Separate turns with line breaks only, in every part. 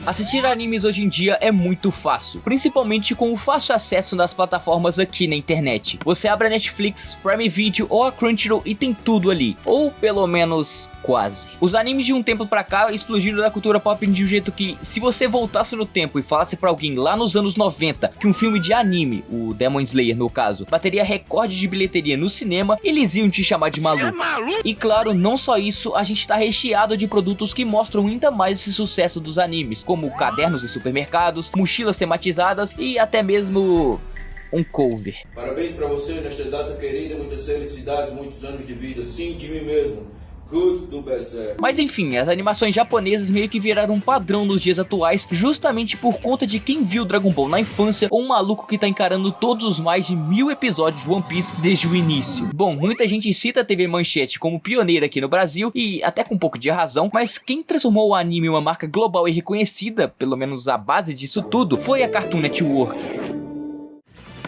Assistir animes hoje em dia é muito fácil, principalmente com o fácil acesso nas plataformas aqui na internet. Você abre a Netflix, Prime Video ou a Crunchyroll e tem tudo ali, ou pelo menos quase. Os animes de um tempo pra cá explodiram da cultura pop de um jeito que, se você voltasse no tempo e falasse pra alguém lá nos anos 90 que um filme de anime, o Demon Slayer no caso, bateria recorde de bilheteria no cinema, eles iam te chamar de maluco. E claro, não só isso, a gente tá recheado de produtos que mostram ainda mais esse sucesso dos animes, como cadernos em supermercados, mochilas tematizadas e até mesmo um cover.
Parabéns pra você nesta data querida, muitas felicidades, muitos anos de vida, sim, de mim mesmo. Do Berserk.
Mas enfim, as animações japonesas meio que viraram um padrão nos dias atuais, justamente por conta de quem viu Dragon Ball na infância ou um maluco que tá encarando todos os mais de 1000 episódios de One Piece desde o início. Bom, muita gente cita a TV Manchete como pioneira aqui no Brasil, e até com um pouco de razão, mas quem transformou o anime em uma marca global e reconhecida, pelo menos a base disso tudo, foi a Cartoon Network.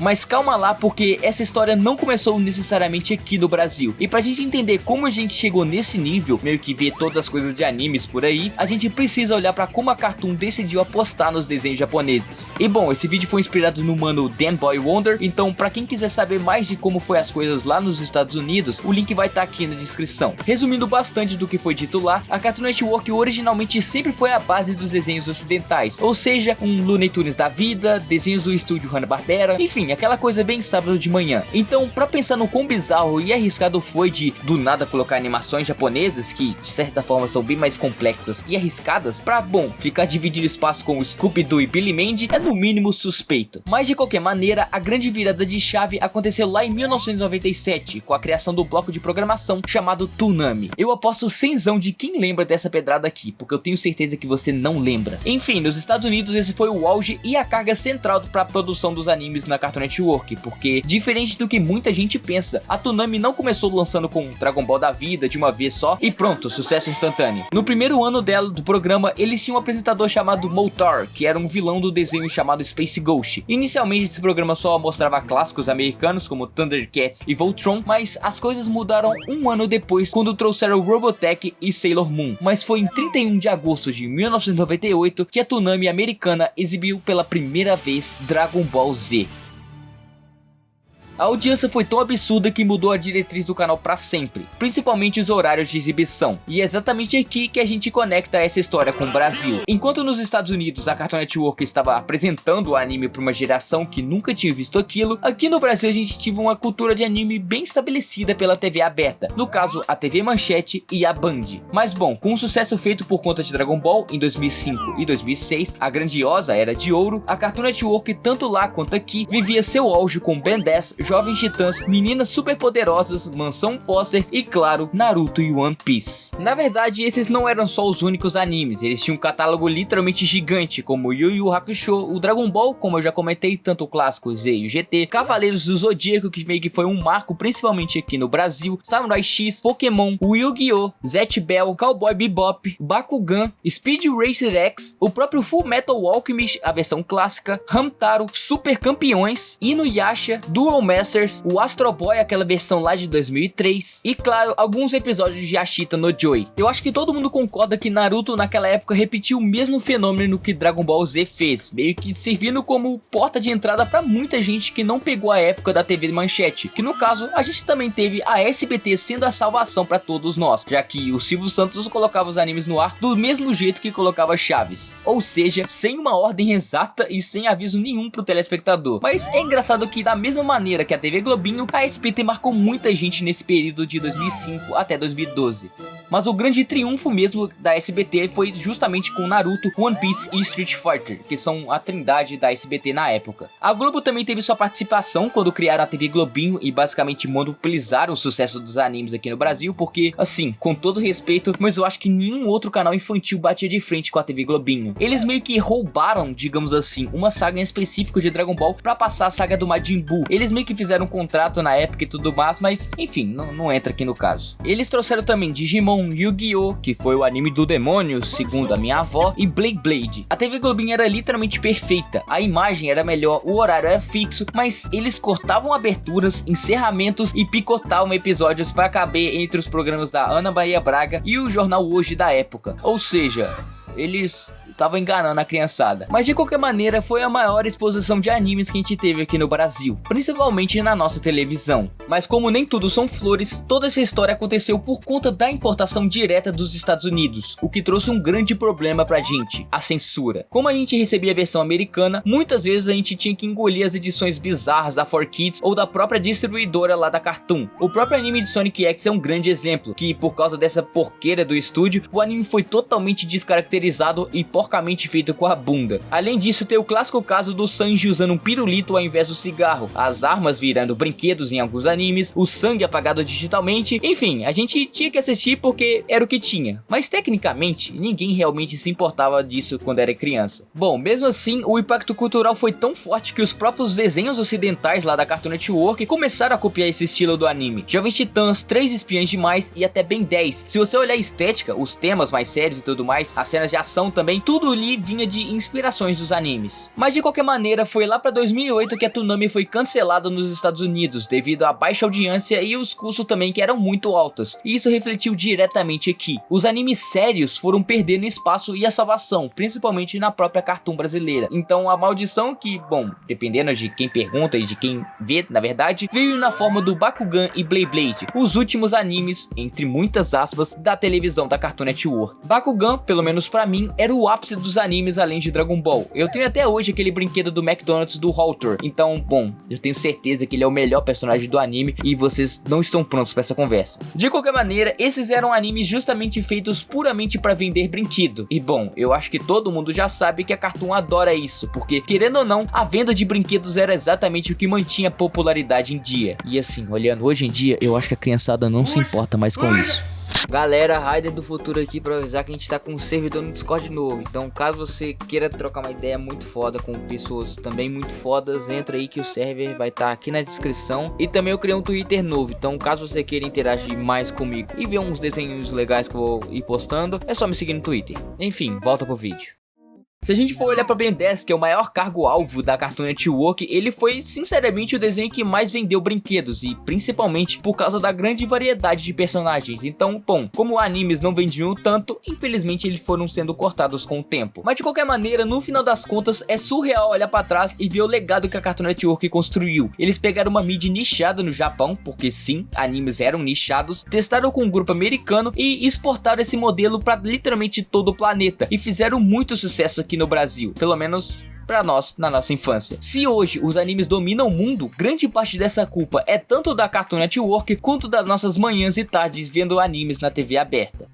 Mas calma lá, porque essa história não começou necessariamente aqui no Brasil. E pra gente entender como a gente chegou nesse nível, meio que ver todas as coisas de animes por aí, a gente precisa olhar pra como a Cartoon decidiu apostar nos desenhos japoneses. E bom, esse vídeo foi inspirado no mano Dan Boy Wonder, então pra quem quiser saber mais de como foi as coisas lá nos Estados Unidos, o link vai estar aqui na descrição. Resumindo bastante do que foi dito lá, a Cartoon Network originalmente sempre foi a base dos desenhos ocidentais, ou seja, um Looney Tunes da vida, desenhos do estúdio Hanna-Barbera, enfim, aquela coisa bem sábado de manhã. Então, pra pensar no quão bizarro e arriscado foi de do nada colocar animações japonesas que de certa forma são bem mais complexas e arriscadas, pra bom, ficar dividindo espaço com o Scooby-Doo e Billy Mandy é no mínimo suspeito. Mas de qualquer maneira, a grande virada de chave aconteceu lá em 1997, com a criação do bloco de programação chamado Toonami. Eu aposto cenzão de quem lembra dessa pedrada aqui, porque eu tenho certeza que você não lembra. Enfim, nos Estados Unidos esse foi o auge e a carga central para a produção dos animes na Cartoon Network, porque diferente do que muita gente pensa, a Toonami não começou lançando com Dragon Ball da vida de uma vez só e pronto, sucesso instantâneo. No primeiro ano dela do programa, eles tinham um apresentador chamado Moltar, que era um vilão do desenho chamado Space Ghost. Inicialmente esse programa só mostrava clássicos americanos como Thundercats e Voltron, mas as coisas mudaram um ano depois quando trouxeram Robotech e Sailor Moon. Mas foi em 31 de agosto de 1998 que a Toonami americana exibiu pela primeira vez Dragon Ball Z. A audiência foi tão absurda que mudou a diretriz do canal pra sempre, principalmente os horários de exibição, e é exatamente aqui que a gente conecta essa história com o Brasil. Enquanto nos Estados Unidos a Cartoon Network estava apresentando o anime para uma geração que nunca tinha visto aquilo, aqui no Brasil a gente tinha uma cultura de anime bem estabelecida pela TV aberta, no caso a TV Manchete e a Band. Mas bom, com o sucesso feito por conta de Dragon Ball em 2005 e 2006, a grandiosa Era de Ouro, a Cartoon Network tanto lá quanto aqui vivia seu auge com Ben 10, Jovens Titãs, Meninas Superpoderosas, Mansão Foster e claro, Naruto e One Piece. Na verdade, esses não eram só os únicos animes, eles tinham um catálogo literalmente gigante, como Yu Yu Hakusho, o Dragon Ball, como eu já comentei, tanto o clássico Z e o GT, Cavaleiros do Zodíaco, que meio que foi um marco principalmente aqui no Brasil, Samurai X, Pokémon, Yu-Gi-Oh!, Zatch Bell, Cowboy Bebop, Bakugan, Speed Racer X, o próprio Full Metal Alchemist, a versão clássica, Hamtaro, Super Campeões, Inuyasha, Duel Masters, o Astro Boy, aquela versão lá de 2003, e claro, alguns episódios de Ashita no Joy. Eu acho que todo mundo concorda que Naruto naquela época repetiu o mesmo fenômeno que Dragon Ball Z fez, meio que servindo como porta de entrada pra muita gente que não pegou a época da TV Manchete, que no caso, a gente também teve a SBT sendo a salvação pra todos nós, já que o Silvio Santos colocava os animes no ar do mesmo jeito que colocava Chaves, ou seja, sem uma ordem exata e sem aviso nenhum pro telespectador. Mas é engraçado que da mesma maneira que a TV Globinho, a SBT marcou muita gente nesse período de 2005 até 2012. Mas o grande triunfo mesmo da SBT foi justamente com Naruto, One Piece e Street Fighter, que são a trindade da SBT na época. A Globo também teve sua participação quando criaram a TV Globinho e basicamente monopolizaram o sucesso dos animes aqui no Brasil, porque, assim, com todo respeito, mas eu acho que nenhum outro canal infantil batia de frente com a TV Globinho. Eles meio que roubaram, digamos assim, uma saga em específico de Dragon Ball pra passar a saga do Majin Buu. Eles meio que fizeram um contrato na época e tudo mais, mas enfim, não entra aqui no caso. Eles trouxeram também Digimon, Yu-Gi-Oh!, que foi o anime do demônio, segundo a minha avó, e Blade Blade. A TV Globinho era literalmente perfeita, a imagem era melhor, o horário era fixo, mas eles cortavam aberturas, encerramentos e picotavam episódios para caber entre os programas da Ana Maria Braga e o Jornal Hoje da época. Ou seja, eles tava enganando a criançada. Mas de qualquer maneira, foi a maior exposição de animes que a gente teve aqui no Brasil, principalmente na nossa televisão. Mas como nem tudo são flores, toda essa história aconteceu por conta da importação direta dos Estados Unidos, o que trouxe um grande problema pra gente, a censura. Como a gente recebia a versão americana, muitas vezes a gente tinha que engolir as edições bizarras da 4Kids ou da própria distribuidora lá da Cartoon. O próprio anime de Sonic X é um grande exemplo, que por causa dessa porqueira do estúdio, o anime foi totalmente descaracterizado e porcamente feito com a bunda. Além disso, tem o clássico caso do Sanji usando um pirulito ao invés do cigarro, as armas virando brinquedos em alguns animes, o sangue apagado digitalmente, enfim, a gente tinha que assistir porque era o que tinha. Mas tecnicamente, ninguém realmente se importava disso quando era criança. Bom, mesmo assim, o impacto cultural foi tão forte que os próprios desenhos ocidentais lá da Cartoon Network começaram a copiar esse estilo do anime. Jovens Titãs, 3 Espiãs Demais e até Ben 10. Se você olhar a estética, os temas mais sérios e tudo mais, as cenas de ação também, tudo ali vinha de inspirações dos animes. Mas de qualquer maneira, foi lá pra 2008 que a Toonami foi cancelada nos Estados Unidos devido à baixa audiência e os custos também que eram muito altos. E isso refletiu diretamente aqui. Os animes sérios foram perdendo espaço e a salvação, principalmente na própria Cartoon brasileira. Então a maldição que, bom, dependendo de quem pergunta e de quem vê, na verdade, veio na forma do Bakugan e Beyblade, os últimos animes, entre muitas aspas, da televisão da Cartoon Network. Bakugan, pelo menos pra mim, era o ápice dos animes além de Dragon Ball. Eu tenho até hoje aquele brinquedo do McDonald's do Halter, então, bom, eu tenho certeza que ele é o melhor personagem do anime e vocês não estão prontos pra essa conversa. De qualquer maneira, esses eram animes justamente feitos puramente pra vender brinquedo. E bom, eu acho que todo mundo já sabe que a Cartoon adora isso, porque, querendo ou não, a venda de brinquedos era exatamente o que mantinha a popularidade em dia. E assim, olhando hoje em dia, eu acho que a criançada não se importa mais com isso. Galera, Raider do futuro aqui pra avisar que a gente tá com um servidor no Discord novo. Então caso você queira trocar uma ideia muito foda com pessoas também muito fodas, entra aí que o server vai estar aqui na descrição. E também eu criei um Twitter novo, então caso você queira interagir mais comigo e ver uns desenhos legais que eu vou ir postando, é só me seguir no Twitter. Enfim, volta pro vídeo. Se a gente for olhar pra Ben 10, que é o maior cargo-alvo da Cartoon Network, ele foi sinceramente o desenho que mais vendeu brinquedos, e principalmente por causa da grande variedade de personagens. Então, bom, como animes não vendiam tanto, infelizmente eles foram sendo cortados com o tempo. Mas de qualquer maneira, no final das contas, é surreal olhar pra trás e ver o legado que a Cartoon Network construiu. Eles pegaram uma mídia nichada no Japão, porque sim, animes eram nichados, testaram com um grupo americano e exportaram esse modelo pra literalmente todo o planeta, e fizeram muito sucesso aqui no Brasil, pelo menos pra nós na nossa infância. Se hoje os animes dominam o mundo, grande parte dessa culpa é tanto da Cartoon Network quanto das nossas manhãs e tardes vendo animes na TV aberta.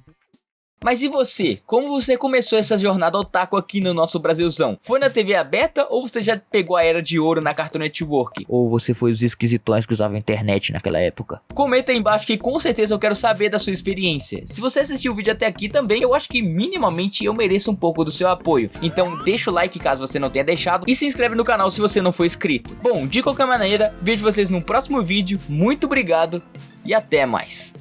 Mas e você? Como você começou essa jornada otaku aqui no nosso Brasilzão? Foi na TV aberta ou você já pegou a era de ouro na Cartoon Network? Ou você foi os esquisitões que usavam internet naquela época? Comenta aí embaixo que com certeza eu quero saber da sua experiência. Se você assistiu o vídeo até aqui também, eu acho que minimamente eu mereço um pouco do seu apoio. Então deixa o like caso você não tenha deixado e se inscreve no canal se você não for inscrito. Bom, de qualquer maneira, vejo vocês no próximo vídeo. Muito obrigado e até mais.